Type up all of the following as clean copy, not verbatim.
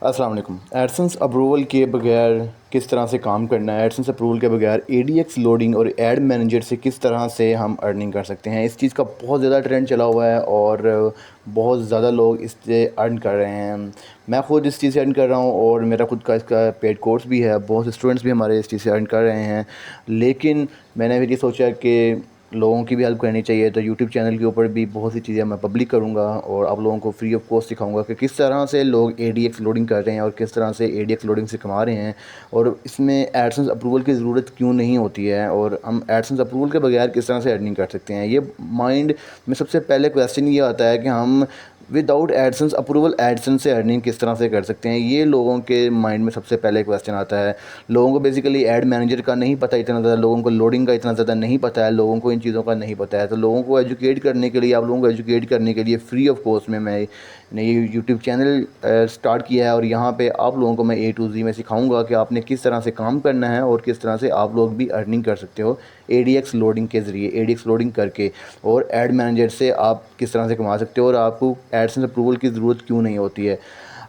अस्सलाम वालेकुम। AdSense approval के बगैर किस तरह से काम करना है, एडसेंस अप्रूवल के बगैर एडीएक्स लोडिंग और एड मैनेजर से किस तरह से हम अर्निंग कर सकते हैं। इस चीज़ का बहुत ज़्यादा ट्रेंड चला हुआ है और बहुत ज़्यादा लोग इससे अर्न कर रहे हैं। मैं ख़ुद इस चीज़ से अर्न कर रहा हूँ और मेरा खुद का इसका पेड कोर्स भी है। बहुत से स्टूडेंट्स भी हमारे इस चीज़ से अर्न कर रहे हैं। लेकिन मैंने फिर ये सोचा कि लोगों की भी हेल्प करनी चाहिए, तो यूट्यूब चैनल के ऊपर भी बहुत सी चीज़ें मैं पब्लिक करूँगा और आप लोगों को फ्री ऑफ कॉस्ट सिखाऊंगा कि किस तरह से लोग एडीएक्स लोडिंग कर रहे हैं और किस तरह से एडीएक्स लोडिंग से कमा रहे हैं और इसमें एडसेंस अप्रूवल की ज़रूरत क्यों नहीं होती है और हम एडसेंस अप्रूवल के बगैर किस तरह से अर्निंग कर सकते हैं। ये माइंड में सबसे पहले क्वेश्चन ये आता है कि हम विदाउट एडसेंस अप्रूवल एडसेंस से अर्निंग किस तरह से कर सकते हैं। ये लोगों के माइंड में सबसे पहले क्वेश्चन आता है। लोगों को बेसिकली ऐड मैनेजर का नहीं पता इतना ज़्यादा, लोगों को लोडिंग का इतना ज़्यादा नहीं पता है, लोगों को इन चीज़ों का नहीं पता है। तो लोगों को एजुकेट करने के लिए, आप लोगों को एजुकेट करने के लिए फ्री ऑफ कॉस्ट में मैं ने ये यूट्यूब चैनल स्टार्ट किया है और यहाँ पे आप लोगों को मैं ए टू ज़ी में सिखाऊंगा कि आपने किस तरह से काम करना है और किस तरह से आप लोग भी अर्निंग कर सकते हो एडीएक्स लोडिंग के ज़रिए, एडीएक्स लोडिंग करके। और एड मैनेजर से आप किस तरह से कमा सकते हो और आपको एडसेंस अप्रूवल की ज़रूरत क्यों नहीं होती है।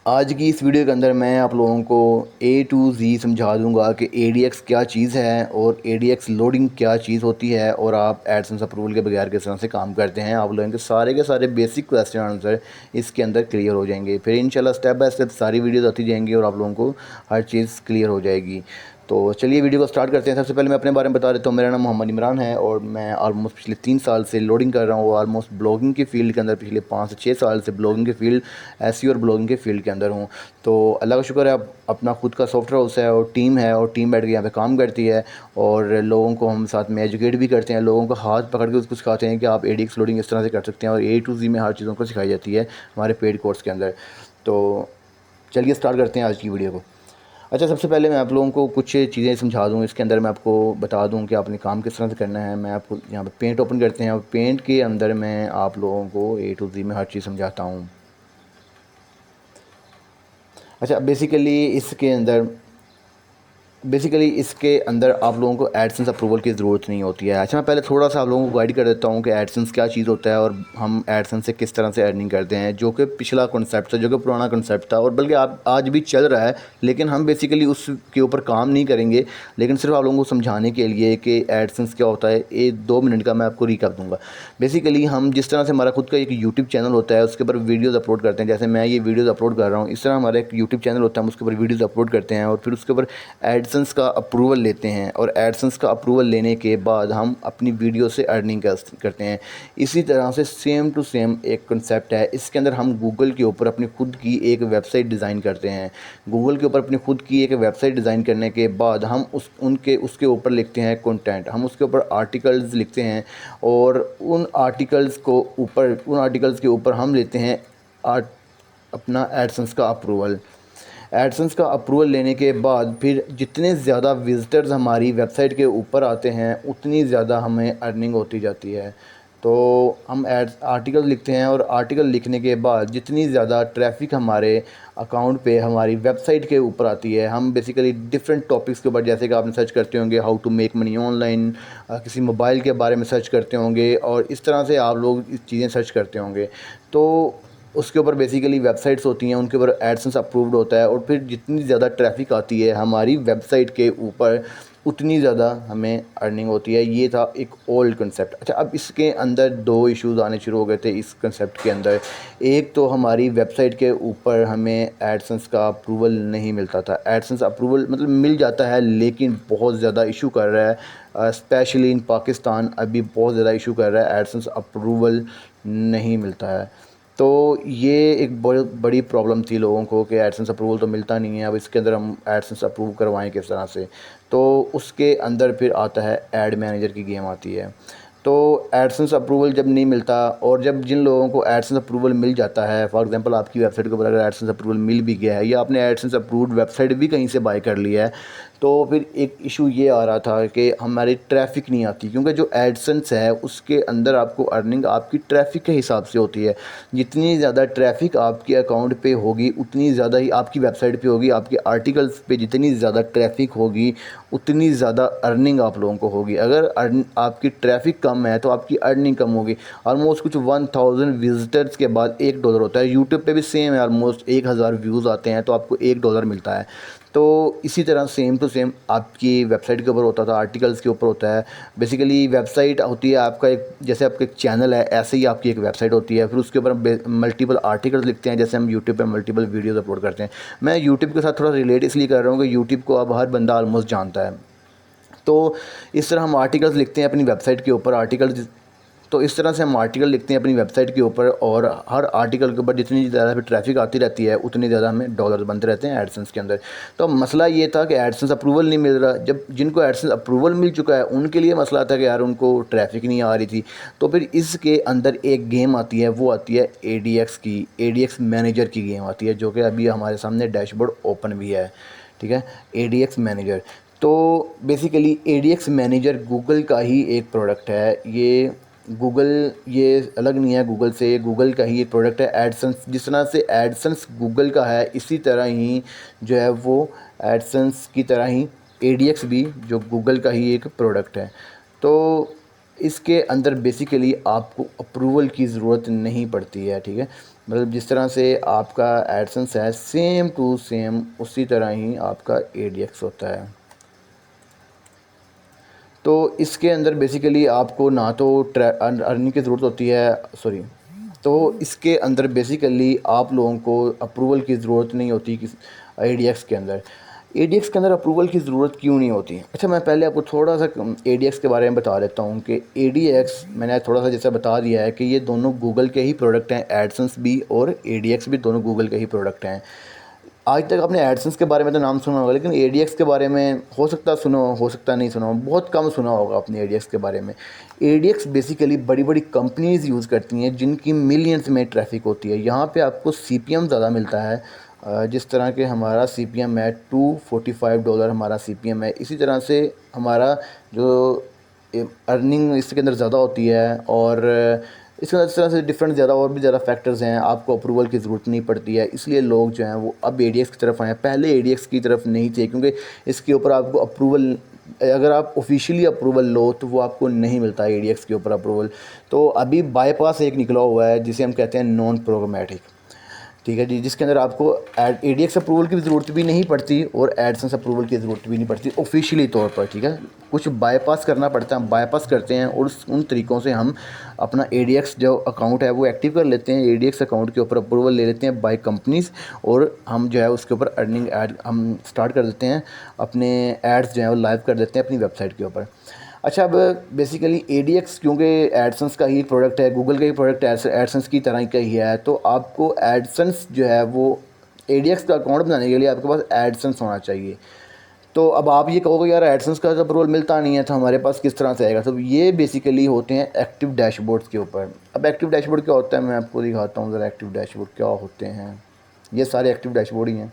आज की इस वीडियो के अंदर मैं आप लोगों को ए टू ज़ी समझा दूंगा कि एडीएक्स क्या चीज़ है और एडीएक्स लोडिंग क्या चीज़ होती है और आप एडसेंस अप्रूवल के बगैर किस तरह से काम करते हैं। आप लोगों के सारे बेसिक क्वेश्चन आंसर इसके अंदर क्लियर हो जाएंगे। फिर इंशाल्लाह स्टेप बाय स्टेप सारी वीडियोस आती जाएंगी और आप लोगों को हर चीज़ क्लियर हो जाएगी। तो चलिए वीडियो को स्टार्ट करते हैं। सबसे पहले मैं अपने बारे में बता देता हूँ। मेरा नाम मोहम्मद इमरान है और मैं ऑलमोस्ट पिछले 3 साल से लोडिंग कर रहा हूँ। ऑलमोस्ट ब्लॉगिंग की फ़ील्ड के अंदर पिछले 5 से 6 साल से ब्लॉगिंग के फील्ड एसईओ और ब्लॉगिंग के फील्ड के अंदर हूँ। तो अल्लाह का शुक्र है, अब अपना खुद का सॉफ्टवेयर हाउस है और टीम बैठ के यहाँ पे काम करती है और लोगों को हम साथ में एजुकेट भी करते हैं। लोगों का हाथ पकड़ के उसको सिखाते हैं कि आप एडीएक्स लोडिंग इस तरह से कर सकते हैं और ए टू ज़ी में हर चीज़ों को सिखाई जाती है हमारे पेड कोर्स के अंदर। तो चलिए स्टार्ट करते हैं आज की वीडियो को। अच्छा, सबसे पहले मैं आप लोगों को कुछ चीज़ें समझा दूँ। इसके अंदर मैं आपको बता दूँ कि आपने काम किस तरह से करना है। मैं आपको यहाँ पे पेंट ओपन करते हैं और पेंट के अंदर मैं आप लोगों को ए टू ज़ी में हर चीज़ समझाता हूँ। अच्छा, बेसिकली इसके अंदर आप लोगों को एडसेंस अप्रूवल की ज़रूरत नहीं होती है। अच्छा, मैं पहले थोड़ा सा आप लोगों को गाइड कर देता हूँ कि एडसेंस क्या चीज़ होता है और हम एडसेंस से किस तरह से अर्निंग करते हैं, जो कि पिछला कॉन्सेप्ट था, जो कि पुराना कॉन्सेप्ट था और बल्कि आप आज भी चल रहा है। लेकिन हम बेसिकली उसके ऊपर काम नहीं करेंगे, लेकिन सिर्फ आप लोगों को समझाने के लिए कि एडसेंस क्या होता है, 2 मिनट का मैं आपको रिकैप दूँगा। बेसिकली हम जिस तरह से हमारा खुद का एक यूट्यूब चैनल होता है, उसके ऊपर वीडियोज़ अपलोड करते हैं। जैसे मैं ये वीडियोज़ अपलोड कर रहा हूँ, इस तरह हमारा एक यूट्यूब चैनल होता है, हम उसके ऊपर वीडियोज़ अपलोड करते हैं और फिर उसके ऊपर एडसेंस का अप्रूवल लेते हैं और एडसेंस का अप्रूवल लेने के बाद हम अपनी वीडियो से अर्निंग करते हैं। इसी तरह से सेम टू सेम एक कॉन्सेप्ट है। इसके अंदर हम गूगल के ऊपर अपनी खुद की एक वेबसाइट डिज़ाइन करते हैं। गूगल के ऊपर अपनी खुद की एक वेबसाइट डिज़ाइन करने के बाद हम उसके ऊपर लिखते हैं कंटेंट, हम उसके ऊपर आर्टिकल्स लिखते हैं और उन आर्टिकल्स के ऊपर हम लेते हैं अपना एडसेंस का अप्रूवल। एडसेंस का अप्रूवल लेने के बाद फिर जितने ज़्यादा विज़िटर्स हमारी वेबसाइट के ऊपर आते हैं उतनी ज़्यादा हमें अर्निंग होती जाती है। तो हम आर्टिकल लिखते हैं और आर्टिकल लिखने के बाद जितनी ज़्यादा ट्रैफ़िक हमारे अकाउंट पे हमारी वेबसाइट के ऊपर आती है, हम बेसिकली डिफरेंट टॉपिक्स के ऊपर, जैसे कि आपने सर्च करते होंगे how to make money online, किसी मोबाइल के बारे में सर्च करते होंगे और इस तरह से आप लोग इस चीज़ें सर्च करते होंगे। तो उसके ऊपर बेसिकली वेबसाइट्स होती हैं, उनके ऊपर एडसेंस अप्रूव्ड होता है और फिर जितनी ज़्यादा ट्रैफ़िक आती है हमारी वेबसाइट के ऊपर उतनी ज़्यादा हमें अर्निंग होती है। ये था एक ओल्ड कंसेप्ट। अच्छा, अब इसके अंदर 2 इश्यूज़ आने शुरू हो गए थे इस कंसेप्ट के अंदर। एक तो हमारी वेबसाइट के ऊपर हमें एडसेंस का अप्रूवल नहीं मिलता था। एडसेंस अप्रूवल मतलब मिल जाता है लेकिन बहुत ज़्यादा इशू कर रहा है, स्पेशली इन पाकिस्तान अभी बहुत ज़्यादा इशू कर रहा है, एडसेंस अप्रूवल नहीं मिलता है। तो ये एक बहुत बड़ी प्रॉब्लम थी लोगों को कि एडसेंस अप्रूवल तो मिलता नहीं है, अब इसके अंदर हम एडसेंस अप्रूव करवाएं किस तरह से। तो उसके अंदर फिर आता है ऐड मैनेजर की गेम आती है। तो एडसेंस अप्रूवल जब नहीं मिलता और जब जिन लोगों को एडसेंस अप्रूवल मिल जाता है, फॉर एग्जांपल आपकी वेबसाइट के ऊपर अगर एडसेंस अप्रूवल मिल भी गया है या आपने एडसेंस अप्रूव्ड वेबसाइट भी कहीं से बाय कर लिया है, तो फिर एक इशू ये आ रहा था कि हमारी ट्रैफ़िक नहीं आती, क्योंकि जो एडसेंस है उसके अंदर आपको अर्निंग आपकी ट्रैफ़िक के हिसाब से होती है। जितनी ज़्यादा ट्रैफ़िक आपके अकाउंट पे होगी उतनी ज़्यादा ही आपकी वेबसाइट पे होगी, आपके आर्टिकल्स पे जितनी ज़्यादा ट्रैफ़िक होगी उतनी ज़्यादा अर्निंग आप लोगों को होगी। अगर आपकी ट्रैफ़िक कम कम है तो आपकी अर्निंग कम होगी। ऑलमोस्ट कुछ 1000 विजिटर्स के बाद $1 होता है। यूट्यूब पे भी सेम है, ऑलमोस्ट 1000 व्यूज़ आते हैं तो आपको $1 मिलता है। तो इसी तरह सेम टू सेम आपकी वेबसाइट के ऊपर होता था, आर्टिकल्स के ऊपर होता है। बेसिकली वेबसाइट होती है आपका एक, जैसे आपका एक चैनल है ऐसे ही आपकी एक वेबसाइट होती है। फिर उसके ऊपर मल्टीपल आर्टिकल्स लिखते हैं, जैसे हम यूट्यूब पे मल्टीपल वीडियोस अपलोड करते हैं। मैं यूट्यूब के साथ थोड़ा रिलेट इसलिए कर रहा हूँ कि यूट्यूब को अब हर बंदा ऑलमोस्ट जानता है। तो इस तरह हम आर्टिकल्स लिखते हैं अपनी वेबसाइट के ऊपर, आर्टिकल तो इस तरह से हम आर्टिकल लिखते हैं अपनी वेबसाइट के ऊपर, और हर आर्टिकल के ऊपर जितनी ज़्यादा फिर ट्रैफिक आती रहती है उतनी ज़्यादा हमें डॉलर बनते रहते हैं एडसेंस के अंदर। तो मसला ये था कि एडसेंस अप्रूवल नहीं मिल रहा। जब जिनको एडसेंस अप्रूवल मिल चुका है उनके लिए मसला था कि यार उनको ट्रैफिक नहीं आ रही थी। तो फिर इसके अंदर एक गेम आती है, वो आती है ADX की, ADX मैनेजर की गेम आती है, जो कि अभी हमारे सामने डैशबोर्ड ओपन भी है, ठीक है। ADX मैनेजर, तो बेसिकली ADX मैनेजर गूगल का ही एक प्रोडक्ट है। ये अलग नहीं है गूगल से, गूगल का ही एक प्रोडक्ट है। एडसेंस, जिस तरह से एडसेंस गूगल का है, इसी तरह ही जो है वो एडसेंस की तरह ही ADX भी जो गूगल का ही एक प्रोडक्ट है। तो इसके अंदर बेसिकली आपको अप्रूवल की ज़रूरत नहीं पड़ती है, ठीक है। मतलब जिस तरह से आपका एडसेंस है सेम टू सेम उसी तरह ही आपका ADX होता है। तो इसके अंदर बेसिकली आपको ना तो अर्निंग की ज़रूरत होती है, सॉरी, तो इसके अंदर बेसिकली आप लोगों को अप्रूवल की ज़रूरत नहीं होती किस ADX के अंदर। ADX के अंदर अप्रूवल की ज़रूरत क्यों नहीं होती? अच्छा, मैं पहले आपको थोड़ा सा ADX के बारे में बता देता हूँ कि ADX मैंने थोड़ा सा जैसा बता दिया है कि ये दोनों गूगल के ही प्रोडक्ट हैं, एडसेंस भी और ADX भी दोनों गूगल के ही प्रोडक्ट हैं। आज तक आपने एडसेंस के बारे में तो नाम सुना होगा, लेकिन ADX के बारे में हो सकता सुना हो सकता नहीं सुना हो, बहुत कम सुना होगा आपने ADX के बारे में। ADX बेसिकली बड़ी बड़ी कंपनीज़ यूज़ करती हैं जिनकी मिलियंस में ट्रैफिक होती है। यहाँ पे आपको CPM ज़्यादा मिलता है, जिस तरह के हमारा CPM है $245 हमारा CPM है। इसी तरह से हमारा जो अर्निंग इसके अंदर ज़्यादा होती है, और इसके अंदर इस तरह से डिफरेंट ज़्यादा और भी ज़्यादा फैक्टर्स हैं। आपको अप्रूवल की ज़रूरत नहीं पड़ती है, इसलिए लोग जो हैं वो अब ADX की तरफ आए हैं। पहले ADX की तरफ नहीं थे, क्योंकि इसके ऊपर आपको अप्रूवल, अगर आप ऑफिशियली अप्रूवल लो तो वो आपको नहीं मिलता है ADX के ऊपर अप्रूवल। तो अभी बाईपास एक निकला हुआ है जिसे हम कहते हैं नॉन प्रोग्रामेटिक, ठीक है जी, जिसके अंदर आपको ADX अप्रूवल की ज़रूरत भी नहीं पड़ती और एडसेंस अप्रूवल की ज़रूरत भी नहीं पड़ती ऑफिशियली तौर पर, ठीक है। कुछ बाईपास करना पड़ता है, हम बाईपास करते हैं और उन तरीक़ों से हम अपना ADX जो अकाउंट है वो एक्टिव कर लेते हैं। ADX अकाउंट के ऊपर अप्रूवल ले लेते हैं बाय कंपनीज़, और हम जो है उसके ऊपर अर्निंग ऐड हम स्टार्ट कर देते हैं, अपने एड्स जो है वो लाइव कर देते हैं अपनी वेबसाइट के ऊपर। अच्छा, अब बेसिकली ADX क्योंकि एडसेंस का ही प्रोडक्ट है, गूगल का ही प्रोडक्ट है, एडसेंस की तरह का ही है, तो आपको एडसेंस जो है वो ADX का अकाउंट बनाने के लिए आपके पास एडसेंस होना चाहिए। तो अब आप ये कहोगे यार एडसेंस का अप्रूवल मिलता नहीं है तो हमारे पास किस तरह से आएगा? तो ये बेसिकली होते हैं एक्टिव डैशबोर्ड्स के ऊपर। अब एक्टिव डैशबोर्ड क्या होता है मैं आपको दिखाता हूँ ज़रा, एक्टिव डैशबोर्ड क्या होते हैं। ये सारे एक्टिव डैशबोर्ड ही हैं,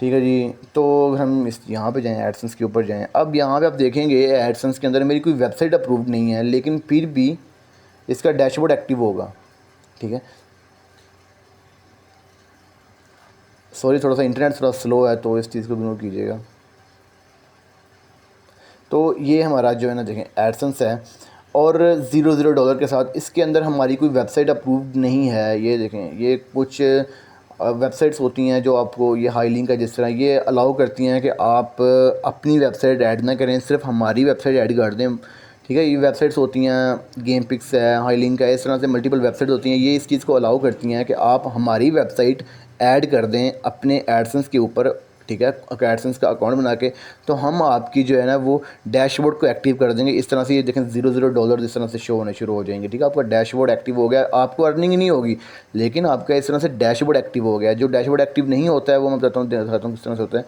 ठीक है जी। तो अगर हम इस यहाँ पे जाएँ, एडसेंस के ऊपर जाएँ, अब यहाँ पे आप देखेंगे एडसेंस के अंदर मेरी कोई वेबसाइट अप्रूव्ड नहीं है, लेकिन फिर भी इसका डैशबोर्ड एक्टिव होगा, ठीक है। सॉरी, थोड़ा सा इंटरनेट थोड़ा स्लो है तो इस चीज़ को इग्नोर कीजिएगा। तो ये हमारा जो है ना, देखें एडसेंस है और $0 के साथ इसके अंदर हमारी कोई वेबसाइट अप्रूव्ड नहीं है। ये देखें, ये कुछ वेबसाइट्स होती हैं जो आपको, ये हाई लिंक है जिस तरह, ये अलाउ करती हैं कि आप अपनी वेबसाइट ऐड ना करें, सिर्फ हमारी वेबसाइट ऐड कर दें, ठीक है। ये वेबसाइट्स होती हैं, गेम पिक्स है, हाई लिंक है, इस तरह से मल्टीपल वेबसाइट होती हैं। ये इस चीज़ को अलाउ करती हैं कि आप हमारी वेबसाइट ऐड कर दें अपने एडसेंस के ऊपर, ठीक है, एडसेंस का अकाउंट बना के, तो हम आपकी जो है ना वो डैशबोर्ड को एक्टिव कर देंगे। इस तरह से ये देखें $0 इस तरह से शो होने शुरू हो जाएंगे, ठीक है। आपका डैशबोर्ड एक्टिव हो गया, आपको अर्निंग ही नहीं होगी, लेकिन आपका इस तरह से डैशबोर्ड एक्टिव हो गया। जो डैशबोर्ड एक्टिव नहीं होता है वो मैं बताता हूँ किस तरह से होता है,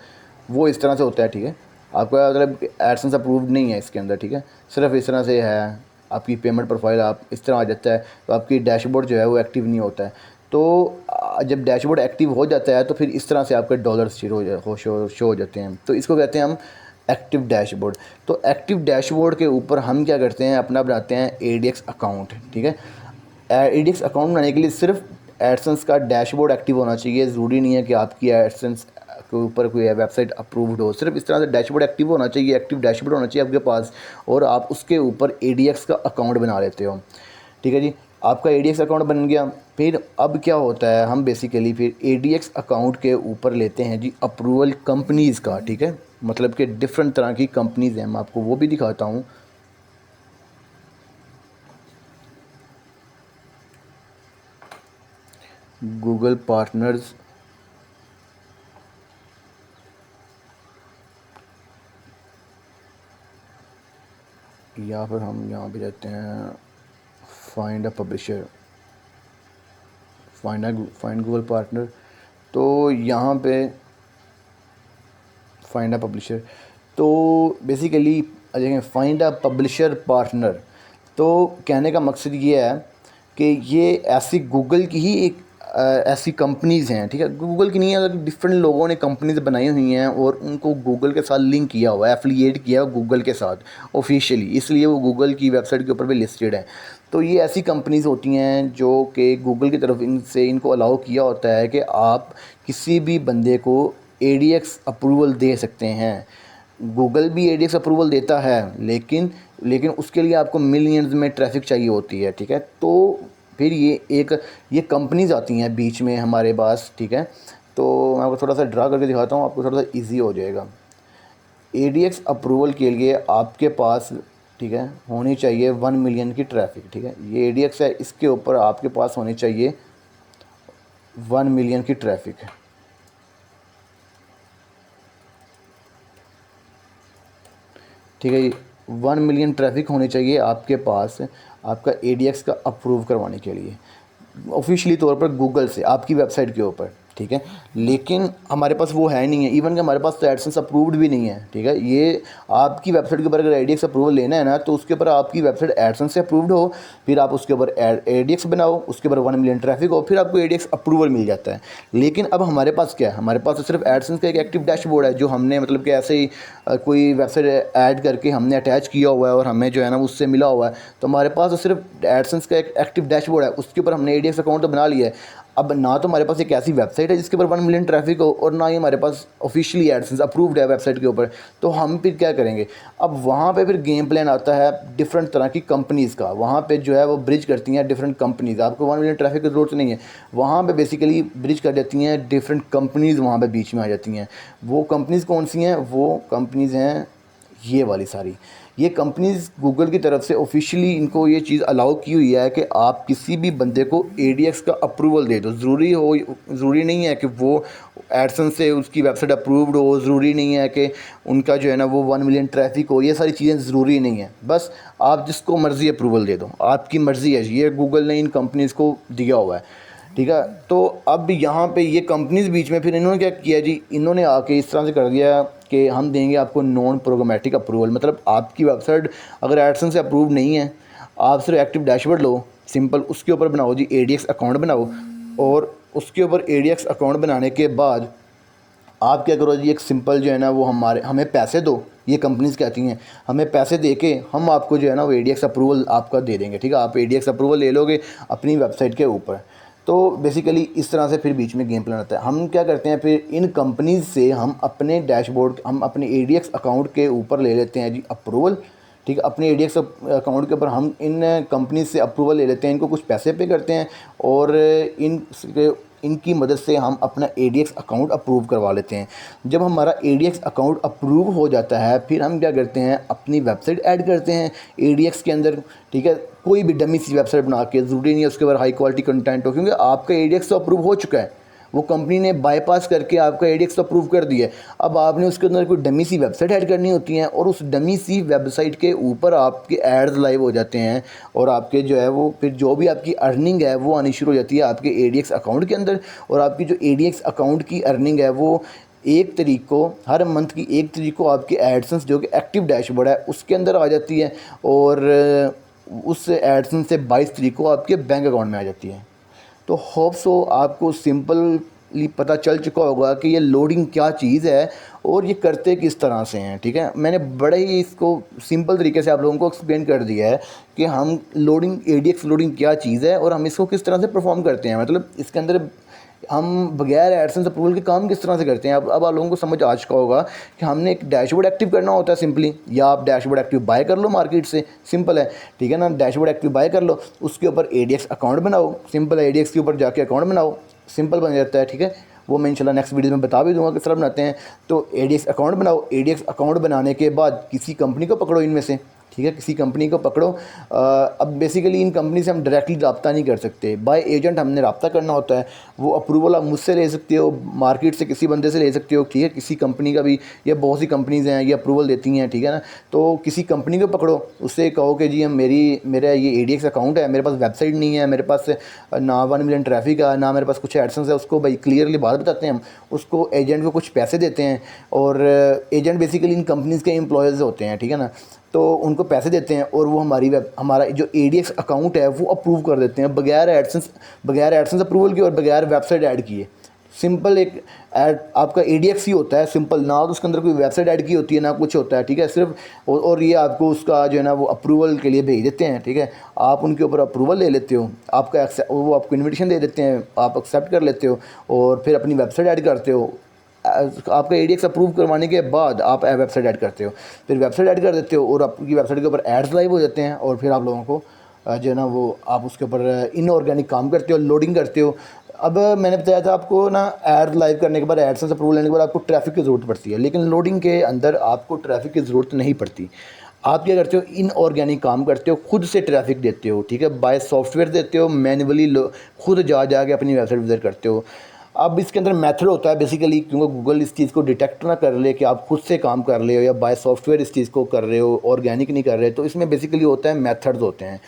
वो इस तरह से होता है, ठीक है। आपका मतलब एडसेंस अप्रूव्ड नहीं है इसके अंदर, ठीक है, सिर्फ इस तरह से है। आपकी पेमेंट प्रोफाइल आप इस तरह आ जाता है, तो आपकी डैशबोर्ड जो है वो एक्टिव नहीं होता है। तो जब डैशबोर्ड एक्टिव हो जाता है तो फिर इस तरह से आपके डॉलर शो हो जाते हैं, तो इसको कहते हैं हम एक्टिव डैशबोर्ड। तो एक्टिव डैशबोर्ड के ऊपर हम क्या करते हैं, अपना बनाते हैं ADX अकाउंट, ठीक है। ADX अकाउंट बनाने के लिए सिर्फ एडसेंस का डैशबोर्ड एक्टिव होना चाहिए, ज़रूरी नहीं है कि आपकी एडसेंस आपके ऊपर कोई वेबसाइट अप्रूव्ड हो, सिर्फ इस तरह से डैशबोर्ड एक्टिव होना चाहिए, एक्टिव डैशबोर्ड होना चाहिए आपके पास, और आप उसके ऊपर ADX का अकाउंट बना लेते हो। ठीक है जी, आपका ADX अकाउंट बन गया। फिर अब क्या होता है, हम बेसिकली फिर ADX अकाउंट के ऊपर लेते हैं जी अप्रूवल कंपनीज़ का। ठीक है, मतलब कि डिफरेंट तरह की कंपनीज़ हैं, मैं आपको वो भी दिखाता हूँ। गूगल पार्टनर्स, या फिर हम यहाँ पे जाते हैं find a publisher, find Google partner. तो यहाँ पे फाइंड अ पब्लिशर, तो बेसिकली देखें फाइंड अ पब्लिशर पार्टनर, तो कहने का मकसद ये है कि ये ऐसी गूगल की ही एक ऐसी कंपनीज़ हैं। ठीक है, गूगल की नहीं है, अगर डिफरेंट लोगों ने कंपनीज बनाई हुई हैं और उनको गूगल के साथ लिंक किया हुआ है, एफिलिएट किया हुआ गूगल के साथ ऑफिशियली, इसलिए वो गूगल की वेबसाइट के ऊपर भी लिस्टेड है। तो ये ऐसी कंपनीज़ होती हैं जो कि गूगल की तरफ इनसे इनको अलाउ किया होता है कि आप किसी भी बंदे को ADX अप्रूवल दे सकते हैं। गूगल भी ADX अप्रूवल देता है, लेकिन उसके लिए आपको मिलियंस में ट्रैफिक चाहिए होती है। ठीक है, तो फिर ये कंपनीज आती हैं बीच में हमारे पास। ठीक है, तो मैं आपको थोड़ा सा ड्रा करके दिखाता हूँ, आपको थोड़ा सा ईजी हो जाएगा। ADX अप्रूवल के लिए आपके पास, ठीक है, होनी चाहिए 1 मिलियन की ट्रैफिक। ठीक है, ये ADX है, इसके ऊपर आपके पास होनी चाहिए 1 मिलियन की ट्रैफिक। ठीक है, 1 मिलियन ट्रैफिक होनी चाहिए आपके पास आपका ADX का अप्रूव करवाने के लिए, ऑफिशियली तौर पर गूगल से आपकी वेबसाइट के ऊपर। ठीक है, लेकिन हमारे पास वो है नहीं है, इवन कि हमारे पास तो एडसेंस अप्रूव्ड भी नहीं है। ठीक है, ये आपकी वेबसाइट के ऊपर अगर ADX अप्रूवल लेना है ना, तो उसके ऊपर आपकी वेबसाइट एडसेंस से अप्रूव्ड हो, फिर आप उसके ऊपर ADX बनाओ, उसके ऊपर 1 मिलियन ट्रैफिक हो, फिर आपको ADX अप्रूवल मिल जाता है। लेकिन अब हमारे पास क्या है, हमारे पास तो सिर्फ एडसेंस का एक एक्टिव डैशबोर्ड है, जो हमने मतलब कि ऐसे ही कोई वेबसाइट ऐड करके हमने अटैच किया हुआ है और हमें जो है ना उससे मिला हुआ है। तो हमारे पास तो सिर्फ एडसेंस का एक एक्टिव डैशबोर्ड है, उसके ऊपर हमने ADX अकाउंट तो बना लिया है। अब ना तो हमारे पास एक ऐसी वेबसाइट है जिसके ऊपर 1 मिलियन ट्रैफिक हो, और ना ही हमारे पास ऑफिशियली एडसेंस अप्रूव्ड है वेबसाइट के ऊपर। तो हम फिर क्या करेंगे, अब वहाँ पे फिर गेम प्लान आता है डिफरेंट तरह की कंपनीज़ का। वहाँ पे जो है वो ब्रिज करती हैं डिफरेंट कंपनीज़, आपको 1 मिलियन ट्रैफिक की ज़रूरत नहीं है, वहाँ पे बेसिकली ब्रिज कर देती हैं डिफरेंट कंपनीज़, वहाँ पे बीच में आ जाती हैं। वो कंपनीज़ कौन सी हैं, वो कंपनीज़ हैं ये वाली सारी। ये कंपनीज़ गूगल की तरफ से ऑफिशियली इनको ये चीज़ अलाउ की हुई है कि आप किसी भी बंदे को ADX का अप्रूवल दे दो। ज़रूरी नहीं है कि वो एडसेंस से उसकी वेबसाइट अप्रूव्ड हो, ज़रूरी नहीं है कि उनका जो है ना वो 1 मिलियन ट्रैफिक हो, ये सारी चीज़ें ज़रूरी नहीं है। बस आप जिसको मर्ज़ी अप्रूवल दे दो, आपकी मर्ज़ी है, ये गूगल ने इन कंपनीज़ को दिया हुआ है। ठीक है, तो अब यहाँ पे ये कंपनीज़ बीच में फिर इन्होंने क्या किया जी, इन्होंने आके इस तरह से कर दिया कि हम देंगे आपको नॉन प्रोग्रामेटिक अप्रूवल। मतलब आपकी वेबसाइट अगर एडसेंस से अप्रूव नहीं है, आप सिर्फ एक्टिव डैशबोर्ड लो, सिंपल उसके ऊपर बनाओ जी ADX अकाउंट बनाओ, और उसके ऊपर ADX अकाउंट बनाने के बाद आप क्या करो जी, एक सिंपल जो है ना वो हमें पैसे दो। ये कंपनीज़ कहती हैं हमें पैसे दे के हम आपको जो है ना वो ADX अप्रूवल आपका दे देंगे। ठीक है, आप ADX अप्रूवल ले लोगे अपनी वेबसाइट के ऊपर। तो बेसिकली इस तरह से फिर बीच में गेम प्लान आता है। हम क्या करते हैं, फिर इन कंपनीज़ से हम अपने डैशबोर्ड, हम अपने ADX अकाउंट के ऊपर ले लेते हैं जी अप्रूवल। ठीक है, अपने ADX अकाउंट के ऊपर हम इन कंपनीज से अप्रूवल ले लेते हैं, इनको कुछ पैसे पे करते हैं, और इनकी मदद से हम अपना ADX अकाउंट अप्रूव करवा लेते हैं। जब हमारा ADX अकाउंट अप्रूव हो जाता है, फिर हम क्या करते हैं, अपनी वेबसाइट ऐड करते हैं ADX के अंदर। ठीक है, कोई भी डमी सी वेबसाइट बना के, ज़रूरी नहीं है उसके ऊपर हाई क्वालिटी कंटेंट हो, क्योंकि आपका ADX तो अप्रूव हो चुका है, वो कंपनी ने बाईपास करके आपका ADX तो अप्रूव कर दिया है। अब आपने उसके अंदर कोई डमी सी वेबसाइट ऐड करनी होती है, और उस डमी सी वेबसाइट के ऊपर आपके एड्स लाइव हो जाते हैं, और आपके जो है वो फिर जो भी आपकी अर्निंग है वो आनी शुरू हो जाती है आपके ADX अकाउंट के अंदर। और आपकी जो ADX अकाउंट की अर्निंग है वो 1 तारीख को, हर मंथ की 1 तारीख को आपकी एडसेंस जो कि एक्टिव डैशबोर्ड है उसके अंदर आ जाती है, और उस एडसेंस से 22 तारीख को आपके बैंक अकाउंट में आ जाती है। तो होप सो आपको सिंपली पता चल चुका होगा कि ये लोडिंग क्या चीज़ है और ये करते किस तरह से हैं। ठीक है, मैंने बड़े ही इसको सिंपल तरीके से आप लोगों को एक्सप्लेन कर दिया है कि हम लोडिंग, ADX लोडिंग क्या चीज़ है और हम इसको किस तरह से परफॉर्म करते हैं। मतलब इसके अंदर हम बगैर एडसेंस अप्रूवल के काम किस तरह से करते हैं। अब आप लोगों को समझ आ चुका होगा कि हमने एक डैशबोर्ड एक्टिव करना होता है सिंपली, या आप डैशबोर्ड एक्टिव बाय कर लो मार्केट से, सिंपल है, ठीक है ना। डैशबोर्ड एक्टिव बाय कर लो, उसके ऊपर ADX अकाउंट बनाओ, सिंपल है, ADX के ऊपर जाके अकाउंट बनाओ, सिंपल बन जाता है, ठीक है। वो मैं इंशाल्लाह नेक्स्ट वीडियो में बता भी दूंगा किस तरह बनाते हैं। तो ADX अकाउंट बनाओ, ADX अकाउंट बनाने के बाद किसी कंपनी को पकड़ो इनमें से, ठीक है, किसी कंपनी को पकड़ो। अब बेसिकली इन कंपनी से हम डायरेक्टली रब्ता नहीं कर सकते, बाय एजेंट हमने रब्ता करना होता है। वो अप्रूवल आप मुझसे ले सकते हो, मार्केट से किसी बंदे से ले सकते हो, ठीक है, किसी कंपनी का भी, या बहुत सी कंपनीज़ हैं ये अप्रूवल देती हैं, ठीक है ना। तो किसी कंपनी को पकड़ो, उससे कहो कि जी हम मेरा ये ADX अकाउंट है, मेरे पास वेबसाइट नहीं है, मेरे पास ना 1 मिलियन ट्रैफिक है, ना मेरे पास कुछ एडसेंस है। उसको भाई क्लियरली बात बताते हैं हम, उसको एजेंट को कुछ पैसे देते हैं, और एजेंट बेसिकली इन कंपनीज़ के एम्प्लॉयज़ होते हैं, ठीक है ना। तो उनको पैसे देते हैं और वो हमारा जो ADX अकाउंट है वो अप्रूव कर देते हैं बगैर एडसेंस अप्रूवल के और बगैर वेबसाइट ऐड किए। सिंपल एक ऐड आपका ADX ही होता है, सिंपल, ना तो उसके अंदर कोई वेबसाइट ऐड की होती है ना कुछ होता है, ठीक है, सिर्फ और ये आपको उसका जो है ना वो अप्रूवल के लिए भेज देते हैं, ठीक है। आप उनके ऊपर अप्रूवल ले लेते हो, वो आपको इन्विटेशन दे देते हैं, आप एक्सेप्ट कर लेते हो और फिर अपनी वेबसाइट ऐड करते हो। आपका ADX अप्रूव करवाने के बाद आप वेबसाइट ऐड करते हो, फिर वेबसाइट ऐड कर देते हो और आपकी वेबसाइट के ऊपर एड्स लाइव हो जाते हैं, और फिर आप लोगों को जो है ना वो आप उसके ऊपर इनऑर्गेनिक काम करते हो, लोडिंग करते हो। अब मैंने बताया था आपको ना, एड लाइव करने के बाद, एडसेंस अप्रूवल लेने के बाद आपको ट्रैफिक की ज़रूरत पड़ती है, लेकिन लोडिंग के अंदर आपको ट्रैफिक की ज़रूरत नहीं पड़ती। आप क्या करते हो, इनऑर्गेनिक काम करते हो, खुद से ट्रैफिक देते हो, ठीक है, बाय सॉफ्टवेयर देते हो, मैन्युअली खुद जा के अपनी वेबसाइट विजिट करते हो। अब इसके अंदर मेथड होता है बेसिकली, क्योंकि गूगल इस चीज़ को डिटेक्ट ना कर ले कि आप खुद से काम कर रहे हो या बाय सॉफ्टवेयर इस चीज़ को कर रहे हो, ऑर्गेनिक नहीं कर रहे, तो इसमें बेसिकली होता है मेथड्स होते हैं।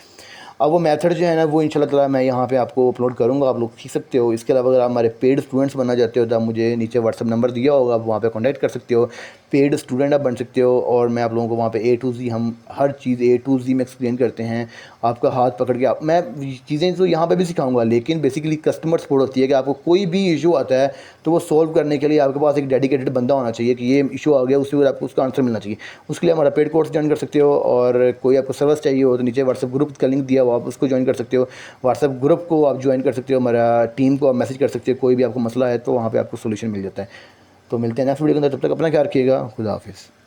अब वो मेथड जो है ना वो इंशाल्लाह ताला मैं यहाँ पे आपको अपलोड करूँगा, आप लोग सीख सकते हो। इसके अलावा अगर आप हमारे पेड स्टूडेंट्स बनना चाहते हो तो आप मुझे नीचे व्हाट्सअप नंबर दिया होगा, आप वहाँ पे कॉन्टैक्ट कर सकते हो, पेड स्टूडेंट आप बन सकते हो, और मैं आप लोगों को वहाँ पे A to Z हम हर चीज़ A to Z में एक्सप्लेन करते हैं। आपका हाथ पकड़ के मैं चीज़ें तो यहाँ पे भी सिखाऊंगा, लेकिन बेसिकली कस्टमर सपोर्ट होती है कि आपको कोई भी इशू आता है तो वो सॉल्व करने के लिए आपके पास एक डेडिकेटेड बंदा होना चाहिए कि ये इशू आ गया, उसके बाद आपको उसका आंसर मिलना चाहिए। उसके लिए हमारा पेड कोर्स ज्वाइन कर सकते हो, और कोई आपको सर्विस चाहिए हो तो नीचे व्हाट्सअप ग्रुप का लिंक दिया हुआ, आप उसको ज्वाइन कर सकते हो। व्हाट्सअप ग्रुप को आप ज्वाइन कर सकते हो, हमारा टीम को आप मैसेज कर सकते हो, कोई भी आपको मसला है तो वहाँ पर आपको सोल्यूशन मिल जाता है। तो मिलते हैं नेक्स्ट वीडियो के अंदर, तब तक अपना ख्याल रखिएगा, खुदा हाफिज़।